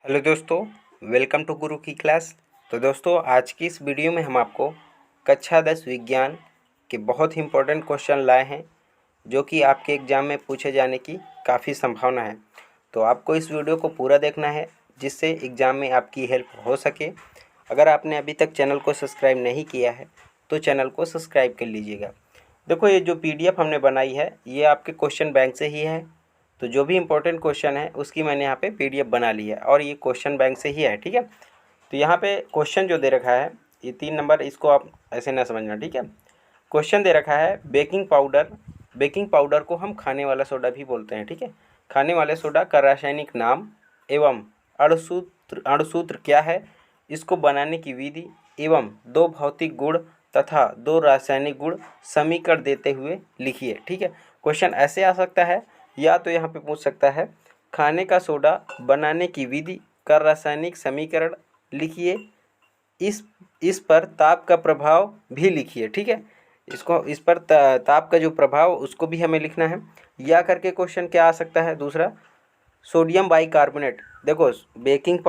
Hello दोस्तों, welcome to गुरु की class. तो दोस्तों, आज की इस वीडियो में हम आपको कक्षा 10 विज्ञान के बहुत ही इम्पोर्टेंट क्वेश्चन लाए हैं जो कि आपके एग्ज़ाम में पूछे जाने की काफ़ी संभावना है। तो आपको इस वीडियो को पूरा देखना है जिससे एग्ज़ाम में आपकी हेल्प हो सके। अगर आपने अभी तक चैनल को सब्सक्राइब नहीं किया है तो चैनल को सब्सक्राइब कर लीजिएगा। देखो, ये जो PDF हमने बनाई है ये आपके क्वेश्चन बैंक से ही है। तो जो भी इम्पोर्टेंट क्वेश्चन है उसकी मैंने यहाँ पे PDF बना ली है और ये क्वेश्चन बैंक से ही है, ठीक है। तो यहाँ पे क्वेश्चन जो दे रखा है ये 3 नंबर, इसको आप ऐसे ना समझना, ठीक है। क्वेश्चन दे रखा है बेकिंग पाउडर। बेकिंग पाउडर को हम खाने वाला सोडा भी बोलते हैं, ठीक है। खाने वाले सोडा का रासायनिक नाम एवं अणुसूत्र क्या है, इसको बनाने की विधि एवं 2 भौतिक गुण तथा 2 रासायनिक गुण समीकरण देते हुए लिखिए, ठीक है। क्वेश्चन ऐसे आ सकता है या तो यहाँ पे पूछ सकता है खाने का सोडा बनाने की विधि का रासायनिक समीकरण लिखिए, इस पर ताप का प्रभाव भी लिखिए, ठीक है। इस पर ताप का जो प्रभाव उसको भी हमें लिखना है। या करके क्वेश्चन क्या आ सकता है दूसरा, सोडियम बाइकार्बोनेट। देखो, बेकिंग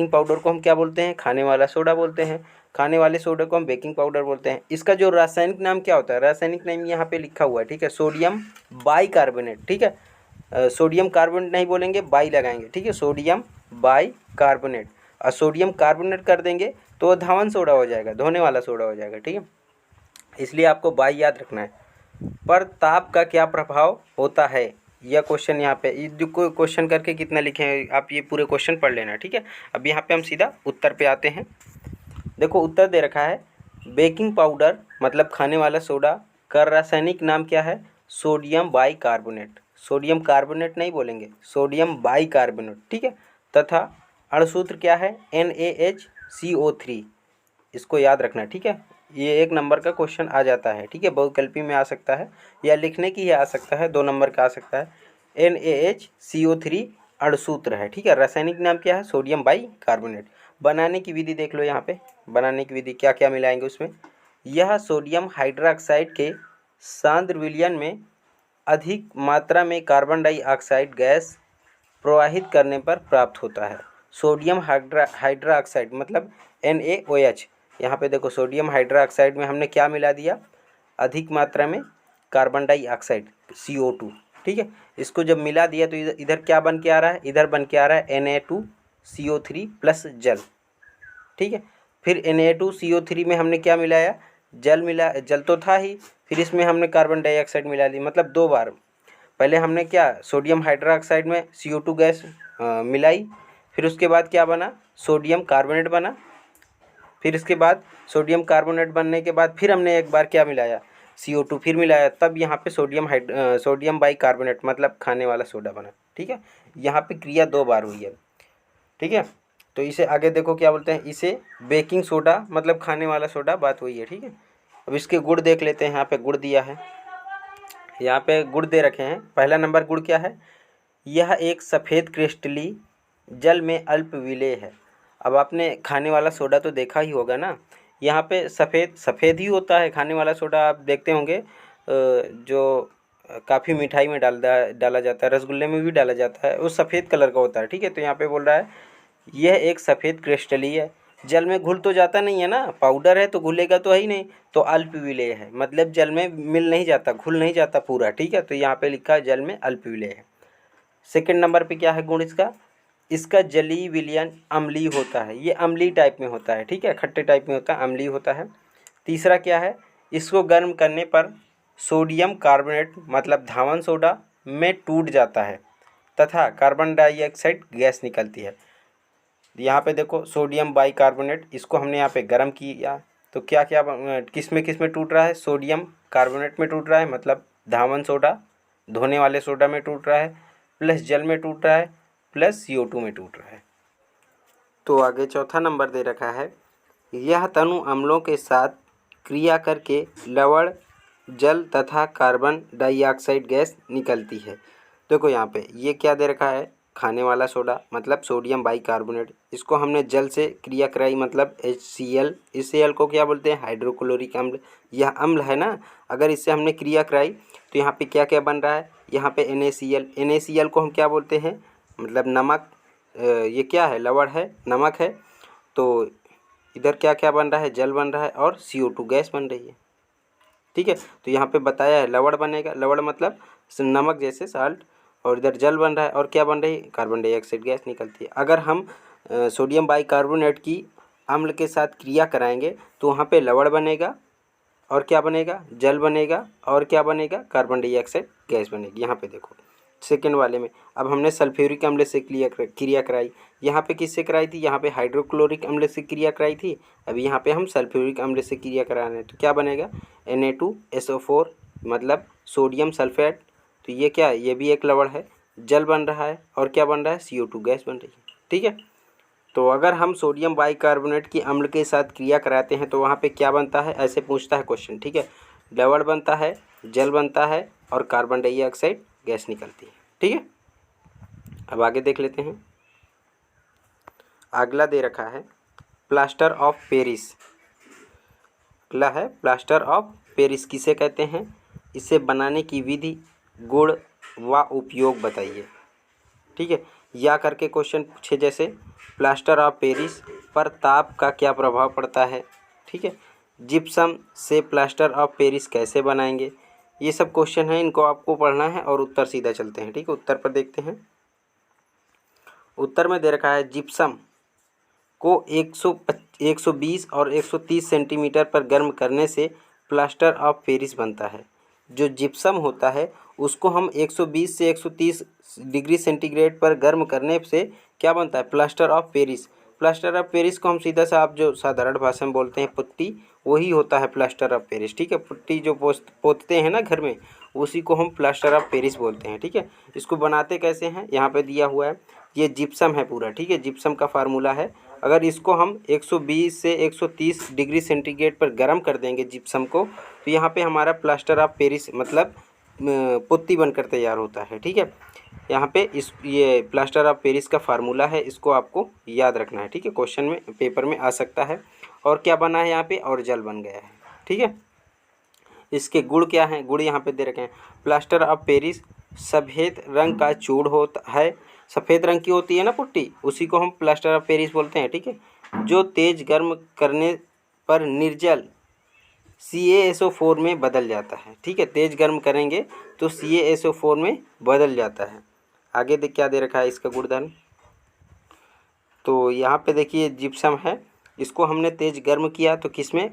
पाउडर को हम क्या बोलते हैं, खाने वाला सोडा बोलते हैं। खाने वाले सोडे को हम बेकिंग पाउडर बोलते हैं। इसका जो रासायनिक नाम क्या होता है, रासायनिक नाम यहाँ पे लिखा हुआ है, ठीक है, सोडियम बाइकार्बोनेट, ठीक है। सोडियम कार्बोनेट नहीं बोलेंगे, बाई लगाएंगे, ठीक है, सोडियम बाइकार्बोनेट। और सोडियम कार्बोनेट कर देंगे तो धावन सोडा हो जाएगा, धोने वाला सोडा हो जाएगा, ठीक है। इसलिए आपको बाई याद रखना है। पर ताप का क्या प्रभाव होता है, यह क्वेश्चन यहाँ पे, ये कोई क्वेश्चन करके कितना लिखे हैं आप ये पूरे क्वेश्चन पढ़ लेना, ठीक है। अब यहाँ पे हम सीधा उत्तर पे आते हैं। देखो, उत्तर दे रखा है बेकिंग पाउडर मतलब खाने वाला सोडा का रासायनिक नाम क्या है, सोडियम बाइकार्बोनेट। सोडियम कार्बोनेट नहीं बोलेंगे, सोडियम बाइकार्बोनेट, ठीक है। तथा अणुसूत्र क्या है, NaHCO3। इसको याद रखना, ठीक है। ये 1 नंबर का क्वेश्चन आ जाता है, ठीक है। बहुविकल्पी में आ सकता है या लिखने की ही आ सकता है, 2 नंबर का आ सकता है। NaHCO3 अणुसूत्र है, ठीक है। रासायनिक नाम क्या है, सोडियम बाइकार्बोनेट। बनाने की विधि देख लो, यहाँ पे बनाने की विधि क्या क्या मिलाएंगे उसमें। यह सोडियम हाइड्रोक्साइड के सांद्र विलयन में अधिक मात्रा में कार्बन डाइऑक्साइड गैस प्रवाहित करने पर प्राप्त होता है। सोडियम हाइड्रोक्साइड मतलब NaOH। यहाँ पे देखो, सोडियम हाइड्रोक्साइड में हमने क्या मिला दिया, अधिक मात्रा में कार्बन डाइऑक्साइड CO2, ठीक है। इसको जब मिला दिया तो इधर क्या बन के आ रहा है, इधर बन के आ रहा है Na2CO3 प्लस जल, ठीक है। फिर Na2CO3 में हमने क्या मिलाया, जल मिला, जल तो था ही, फिर इसमें हमने कार्बन डाइऑक्साइड मिला दी, मतलब 2 बार। पहले हमने क्या, सोडियम हाइड्रोक्साइड में CO2 गैस मिलाई, फिर उसके बाद क्या बना, सोडियम कार्बोनेट बना। फिर इसके बाद सोडियम कार्बोनेट बनने के बाद फिर हमने एक बार क्या मिलाया, CO2 फिर मिलाया, तब यहाँ पे सोडियम बाइकार्बोनेट मतलब खाने वाला सोडा बना, ठीक है। यहाँ पे क्रिया 2 बार हुई है, ठीक है। तो इसे आगे देखो क्या बोलते हैं, इसे बेकिंग सोडा मतलब खाने वाला सोडा, बात हुई है, ठीक है। अब इसके गुण देख लेते हैं। यहाँ पे गुण दिया है, यहाँ पे गुण दे रखे हैं। पहला नंबर गुण क्या है, यह एक सफ़ेद क्रिस्टली जल में अल्प विलेय है। अब आपने खाने वाला सोडा तो देखा ही होगा ना, यहाँ पे सफ़ेद सफ़ेद ही होता है खाने वाला सोडा। आप देखते होंगे जो काफ़ी मिठाई में डाला जाता है, रसगुल्ले में भी डाला जाता है, वो सफ़ेद कलर का होता है, ठीक है। तो यहाँ पे बोल रहा है यह एक सफ़ेद क्रिस्टली है, जल में घुल तो जाता नहीं है ना, पाउडर है तो घुलेगा तो है ही नहीं, तो अल्प विलेय है मतलब जल में मिल नहीं जाता, घुल नहीं जाता पूरा, ठीक है। तो यहाँ पे लिखा है जल में अल्प विलेय है। सेकंड नंबर पे क्या है गुण इसका, इसका जलीय विलयन अम्लीय होता है, ये अम्लीय टाइप में होता है, ठीक है, खट्टे टाइप में होता है, अम्लीय होता है। तीसरा क्या है, इसको गर्म करने पर सोडियम कार्बोनेट मतलब धावन सोडा में टूट जाता है तथा कार्बन डाइऑक्साइड गैस निकलती है। यहाँ पे देखो, सोडियम बाइकार्बोनेट, इसको हमने यहाँ पे गर्म किया तो क्या क्या किस में टूट रहा है, सोडियम कार्बोनेट में टूट रहा है मतलब धावन सोडा, धोने वाले सोडा में टूट रहा है, प्लस जल में टूट रहा है, प्लस CO2 में टूट रहा है। तो आगे चौथा नंबर दे रखा है, यह तनु अम्लों के साथ क्रिया करके लवण जल तथा कार्बन डाइऑक्साइड गैस निकलती है। देखो यहाँ पे ये क्या दे रखा है, खाने वाला सोडा मतलब सोडियम बाइकार्बोनेट, इसको हमने जल से क्रिया कराई मतलब HCl, इस Cl को क्या बोलते हैं, हाइड्रोक्लोरिक अम्ल। यह अम्ल है ना, अगर इससे हमने क्रिया कराई तो यहाँ पे क्या क्या बन रहा है, यहाँ पे NaCl को हम क्या बोलते हैं, मतलब नमक, ये क्या है, लवण है, नमक है। तो इधर क्या क्या बन रहा है, जल बन रहा है और CO2 गैस बन रही है। ठीक है, तो यहाँ पे बताया है लवण बनेगा, लवण मतलब नमक जैसे साल्ट, और इधर जल बन रहा है और क्या बन रही है, कार्बन डाइऑक्साइड गैस निकलती है। अगर हम सोडियम बाइकार्बोनेट की अम्ल के साथ क्रिया कराएंगे तो वहाँ पे लवण बनेगा और क्या बनेगा, जल बनेगा और क्या बनेगा, कार्बन डाइऑक्साइड गैस बनेगी। यहाँ पे देखो सेकेंड वाले में अब हमने सल्फ्यूरिक अम्ल से क्रिया कराई। यहाँ पे किससे कराई थी, यहाँ पे हाइड्रोक्लोरिक अम्ल से क्रिया कराई थी। अभी यहाँ पे हम सल्फ्यूरिक अम्ल से क्रिया करा रहे हैं तो क्या बनेगा, Na2SO4 मतलब सोडियम सल्फेट। तो ये क्या है, ये भी एक लवण है, जल बन रहा है और क्या बन रहा है, CO2 गैस बन रही है। ठीक है, तो अगर हम सोडियम बाइकार्बोनेट की अम्ल के साथ क्रिया कराते हैं तो वहाँ पे क्या बनता है, ऐसे पूछता है क्वेश्चन। ठीक है, लवण बनता है, जल बनता है और कार्बन डाइऑक्साइड गैस निकलती है। ठीक है, अब आगे देख लेते हैं। अगला दे रखा है प्लास्टर ऑफ पेरिस। अगला है प्लास्टर ऑफ पेरिस किसे कहते हैं, इसे बनाने की विधि, गुण व उपयोग बताइए। ठीक है, या करके क्वेश्चन पूछे जैसे प्लास्टर ऑफ पेरिस पर ताप का क्या प्रभाव पड़ता है। ठीक है, जिप्सम से प्लास्टर ऑफ पेरिस कैसे बनाएंगे, ये सब क्वेश्चन है, इनको आपको पढ़ना है और उत्तर सीधा चलते हैं। ठीक है, उत्तर पर देखते हैं। उत्तर में दे रखा है जिप्सम को 120 और 130 सेंटीमीटर पर गर्म करने से प्लास्टर ऑफ पेरिस बनता है। जो जिप्सम होता है उसको हम 120 से 130 डिग्री सेंटीग्रेड पर गर्म करने से क्या बनता है, plaster of Paris. Plaster of Paris को हम सीधा सा आप जो साधारण भाषा में बोलते हैं पुट्टी, वही होता है प्लास्टर ऑफ पेरिस। ठीक है, पुट्टी जो पोतते हैं ना घर में, उसी को हम प्लास्टर ऑफ पेरिस बोलते हैं। ठीक है, इसको बनाते कैसे हैं, यहाँ पे दिया हुआ है, ये जिप्सम है पूरा। ठीक है, जिप्सम का फार्मूला है, अगर इसको हम 120 से 130 डिग्री सेंटीग्रेड पर गर्म कर देंगे जिप्सम को, तो यहाँ पे हमारा प्लास्टर ऑफ पेरिस मतलब पुट्टी बनकर तैयार होता है। ठीक है, यहाँ पे ये प्लास्टर ऑफ पेरिस का फार्मूला है, इसको आपको याद रखना है। ठीक है, क्वेश्चन में पेपर में आ सकता है। और क्या बना है यहाँ पे, और जल बन गया है। ठीक है, इसके गुण क्या हैं, गुण यहाँ पे दे रखे हैं। प्लास्टर ऑफ पेरिस सफ़ेद रंग का चूड़ होता है, सफ़ेद रंग की होती है ना पुट्टी, उसी को हम प्लास्टर ऑफ पेरिस बोलते हैं। ठीक है, जो तेज गर्म करने पर निर्जल CaSO4 में बदल जाता है। ठीक है, तेज गर्म करेंगे तो CaSO4 में बदल जाता है। आगे क्या दे रखा है इसका गुणधर्म, तो यहाँ पे देखिए जिप्सम है, इसको हमने तेज गर्म किया तो किसमें,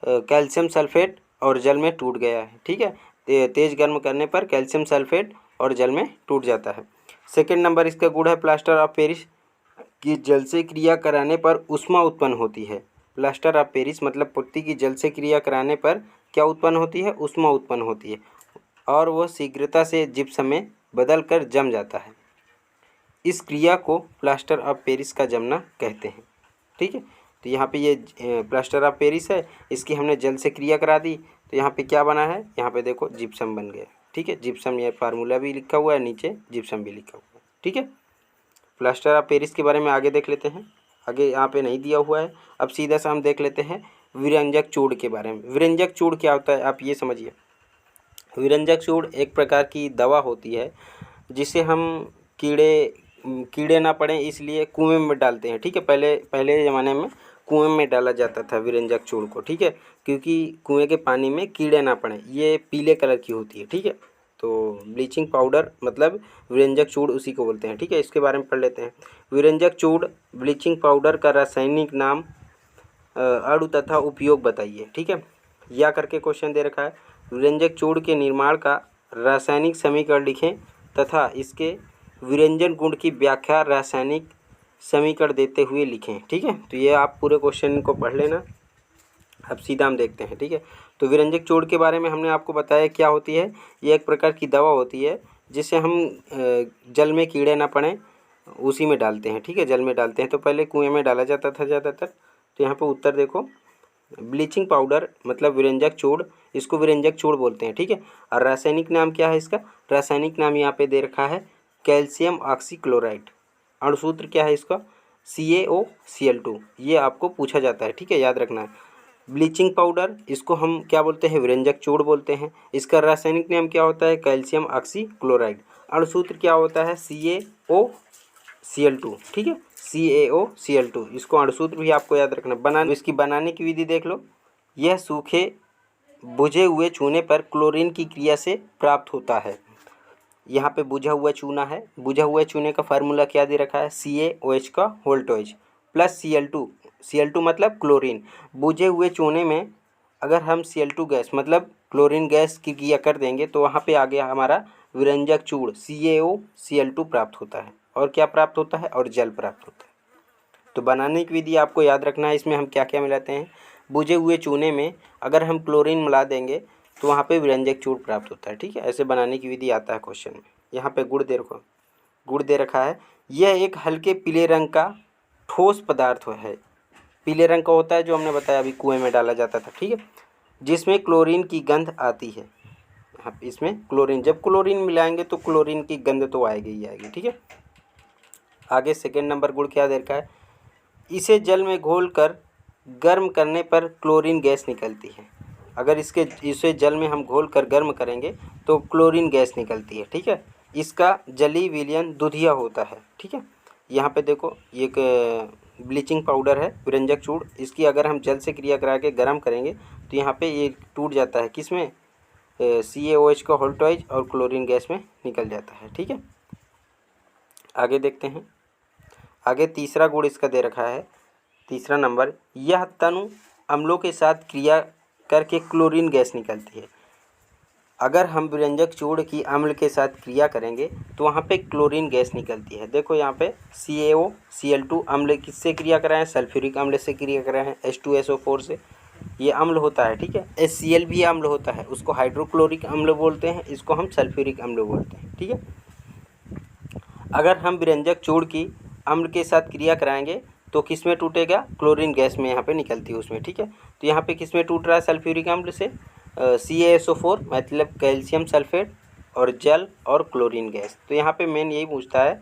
कैल्शियम सल्फेट और जल में टूट गया है। ठीक है, तेज गर्म करने पर कैल्शियम सल्फेट और जल में टूट जाता है। सेकेंड नंबर इसका गुण है प्लास्टर ऑफ पेरिस की जल से क्रिया कराने पर ऊष्मा उत्पन्न होती है। प्लास्टर ऑफ पेरिस मतलब पुट्टी की जल से क्रिया कराने पर क्या उत्पन्न होती है, ऊष्मा उत्पन्न होती है और वह शीघ्रता से जिप्सम में बदल कर जम जाता है। इस क्रिया को प्लास्टर ऑफ पेरिस का जमना कहते हैं। ठीक है, तो यहाँ पे ये प्लास्टर ऑफ पेरिस है, इसकी हमने जल से क्रिया करा दी तो यहाँ पे क्या बना है, यहाँ पे देखो जिप्सम बन गया। ठीक है, जिप्सम, ये फार्मूला भी लिखा हुआ है, नीचे जिप्सम भी लिखा हुआ है। ठीक है, प्लास्टर ऑफ पेरिस के बारे में आगे देख लेते हैं। आगे यहाँ पे नहीं दिया हुआ है, अब सीधा सा हम देख लेते हैं विरंजक चूड़ के बारे में। विरंजक चूड़ क्या होता है आप ये समझिए। विरंजक चूड़ एक प्रकार की दवा होती है जिसे हम कीड़े ना पड़े इसलिए कुएं में डालते हैं। ठीक है, पहले ज़माने में कुएं में डाला जाता था विरंजक चूड़ को। ठीक है, क्योंकि कुएं के पानी में कीड़े ना पड़े, ये पीले कलर की होती है। ठीक है, तो ब्लीचिंग पाउडर मतलब विरंजक चूड़ उसी को बोलते हैं। ठीक है, इसके बारे में पढ़ लेते हैं। विरंजक चूड़ ब्लीचिंग पाउडर का रासायनिक नाम, अणु तथा उपयोग बताइए। ठीक है, या करके क्वेश्चन दे रखा है। विरंजक चूड़ के निर्माण का रासायनिक समीकरण लिखें तथा इसके विरंजन गुण की व्याख्या रासायनिक समीकरण देते हुए लिखें। ठीक है, तो ये आप पूरे क्वेश्चन को पढ़ लेना। अब सीधा हम देखते हैं। ठीक है, तो विरंजक चूड़ के बारे में हमने आपको बताया क्या होती है, ये एक प्रकार की दवा होती है जिसे हम जल में कीड़े ना पड़ें उसी में डालते हैं। ठीक है, जल में डालते हैं, तो पहले कुएं में डाला जाता था ज़्यादातर। तो यहाँ पर उत्तर देखो, ब्लीचिंग पाउडर मतलब विरंजक चूड़, इसको विरंजक चूड़ बोलते हैं। ठीक है, और रासायनिक नाम क्या है इसका, रासायनिक नाम यहाँ पे दे रखा है कैल्शियम ऑक्सीक्लोराइड। अणुसूत्र क्या है इसका, CaOCl2, ये आपको पूछा जाता है। ठीक है, याद रखना है। ब्लीचिंग पाउडर इसको हम क्या बोलते हैं, विरंजक चूड़ बोलते हैं। इसका रासायनिक नाम क्या होता है, कैल्शियम ऑक्सीक्लोराइड। अणुसूत्र क्या होता है, Cl2, ठीक है, CaOCl2। इसको अणुसूत्र भी आपको याद रखना। इसकी बनाने की विधि देख लो। यह सूखे बुझे हुए चूने पर क्लोरीन की क्रिया से प्राप्त होता है। यहाँ पे बुझा हुआ चूना है, बुझा हुए चूने का फार्मूला क्या दे रखा है, CaOH का वोल्टेज प्लस Cl2 मतलब क्लोरीन। बुझे हुए चूने में अगर हम Cl2 गैस मतलब क्लोरीन गैस की क्रिया कर देंगे तो वहाँ पे आ गया हमारा विरंजक चूड़ CaOCl2 प्राप्त होता है। और क्या प्राप्त होता है, और जल प्राप्त होता है। तो बनाने की विधि आपको याद रखना है। इसमें हम क्या क्या मिलाते हैं, बुझे हुए चूने में अगर हम क्लोरीन मिला देंगे तो वहाँ पे विरंजक चूड़ प्राप्त होता है, ठीक है। ऐसे बनाने की विधि आता है क्वेश्चन में। यहाँ पे गुड़ दे रखा है। यह एक हल्के पीले रंग का ठोस पदार्थ है, पीले रंग का होता है, जो हमने बताया अभी कुएं में डाला जाता था, ठीक है, जिसमें क्लोरीन की गंध आती है। हाँ, इसमें क्लोरीन, जब क्लोरीन मिलाएंगे तो क्लोरीन की गंध तो आएगी ही आएगी, ठीक है। आगे सेकेंड नंबर गुड़ क्या दे रखा है, इसे जल में घोलकर गर्म करने पर क्लोरीन गैस निकलती है। अगर इसे जल में हम घोल कर गर्म करेंगे तो क्लोरीन गैस निकलती है, ठीक है। इसका जलीय विलयन दुधिया होता है, ठीक है। यहाँ पे देखो ये एक ब्लीचिंग पाउडर है, विरंजक चूड़। इसकी अगर हम जल से क्रिया करा के गर्म करेंगे तो यहाँ पे ये टूट जाता है, किसमें, CaOH का वोल्टेज और क्लोरीन गैस में निकल जाता है, ठीक है। आगे देखते हैं। आगे तीसरा गुण इसका दे रखा है, तीसरा नंबर, यह तनु अम्लों के साथ क्रिया करके क्लोरीन गैस निकलती है। अगर हम विरंजक चूड़ की अम्ल के साथ क्रिया करेंगे तो वहाँ पे क्लोरीन गैस निकलती है। देखो यहाँ पे CaOCl2 अम्ल किससे क्रिया कराएं, सल्फ्यूरिक अम्ल से क्रिया कराएं, H2SO4 से। ये अम्ल होता है, ठीक है। HCl भी अम्ल होता है, उसको हाइड्रोक्लोरिक अम्ल बोलते हैं, इसको हम सल्फ्यूरिक अम्ल बोलते हैं, ठीक है। अगर हम विरंजक चूड़ की अम्ल के साथ क्रिया कराएंगे तो किस में टूटेगा, क्लोरीन गैस में यहाँ पे निकलती है उसमें, ठीक है। तो यहाँ पे किस में टूट रहा है, सल्फ्यूरिक अम्ल से, CaSO4 मतलब कैल्शियम सल्फेट, और जल और क्लोरीन गैस। तो यहाँ पे मेन यही पूछता है,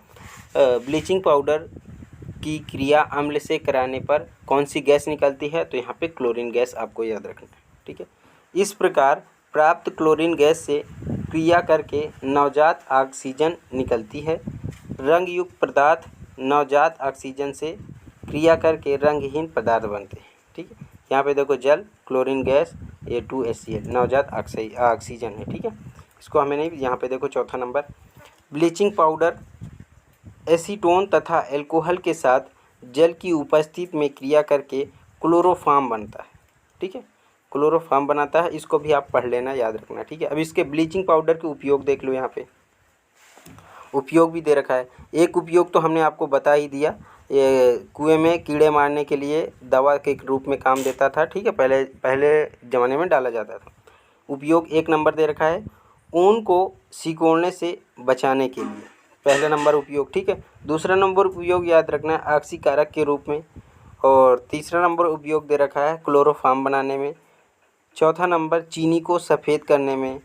ब्लीचिंग पाउडर की क्रिया अम्ल से कराने पर कौन सी गैस निकलती है, तो यहाँ पे क्लोरीन गैस आपको याद रखना है, ठीक है। इस प्रकार प्राप्त क्लोरीन गैस से क्रिया करके नवजात ऑक्सीजन निकलती है। रंग युक्त पदार्थ नवजात ऑक्सीजन से क्रिया करके रंगहीन पदार्थ बनते हैं, ठीक है। यहाँ पे देखो जल, क्लोरीन गैस, A2HCl नवजात ऑक्सीजन है, ठीक है। इसको हमें नहीं, यहाँ पे देखो चौथा नंबर, ब्लीचिंग पाउडर एसीटोन तथा एल्कोहल के साथ जल की उपस्थिति में क्रिया करके क्लोरोफॉर्म बनता है, ठीक है, क्लोरोफॉर्म बनाता है। इसको भी आप पढ़ लेना, याद रखना, ठीक है। अब इसके ब्लीचिंग पाउडर के उपयोग देख लो, यहाँ पे उपयोग भी दे रखा है। एक उपयोग तो हमने आपको बता ही दिया, ये कुएं में कीड़े मारने के लिए दवा के रूप में काम देता था, ठीक है, पहले ज़माने में डाला जाता था। उपयोग एक नंबर दे रखा है, ऊन को सिकोड़ने से बचाने के लिए, पहला नंबर उपयोग, ठीक है। दूसरा नंबर उपयोग याद रखना है, ऑक्सीकारक के रूप में। और तीसरा नंबर उपयोग दे रखा है क्लोरोफॉर्म बनाने में। चौथा नंबर चीनी को सफ़ेद करने में।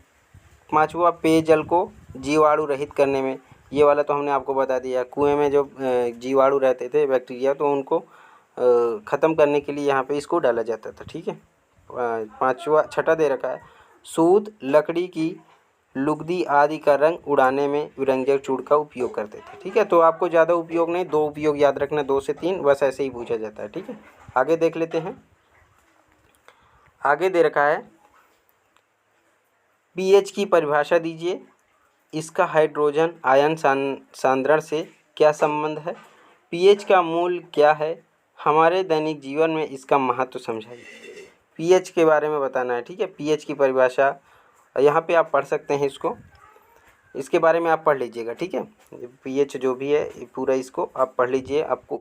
पाँचवा पेयजल को जीवाणु रहित करने में। ये वाला तो हमने आपको बता दिया, कुएं में जो जीवाणु रहते थे, बैक्टीरिया, तो उनको ख़त्म करने के लिए यहाँ पे इसको डाला जाता था, ठीक है। छठा दे रखा है, सूत लकड़ी की लुगदी आदि का रंग उड़ाने में विरंजक चूड़ का उपयोग करते थे, ठीक है। तो आपको ज़्यादा उपयोग नहीं, 2 उपयोग याद रखना, 2 से 3 बस, ऐसे ही पूछा जाता है, ठीक है। आगे देख लेते हैं। आगे दे रखा है, पीएच की परिभाषा दीजिए, इसका हाइड्रोजन आयन सांद्रण से क्या संबंध है, पीएच का मूल्य क्या है, हमारे दैनिक जीवन में इसका महत्व समझाइए। पीएच के बारे में बताना है, ठीक है। पीएच की परिभाषा यहाँ पे आप पढ़ सकते हैं, इसके बारे में आप पढ़ लीजिएगा, ठीक है। पीएच जो भी है पूरा, इसको आप पढ़ लीजिए, आपको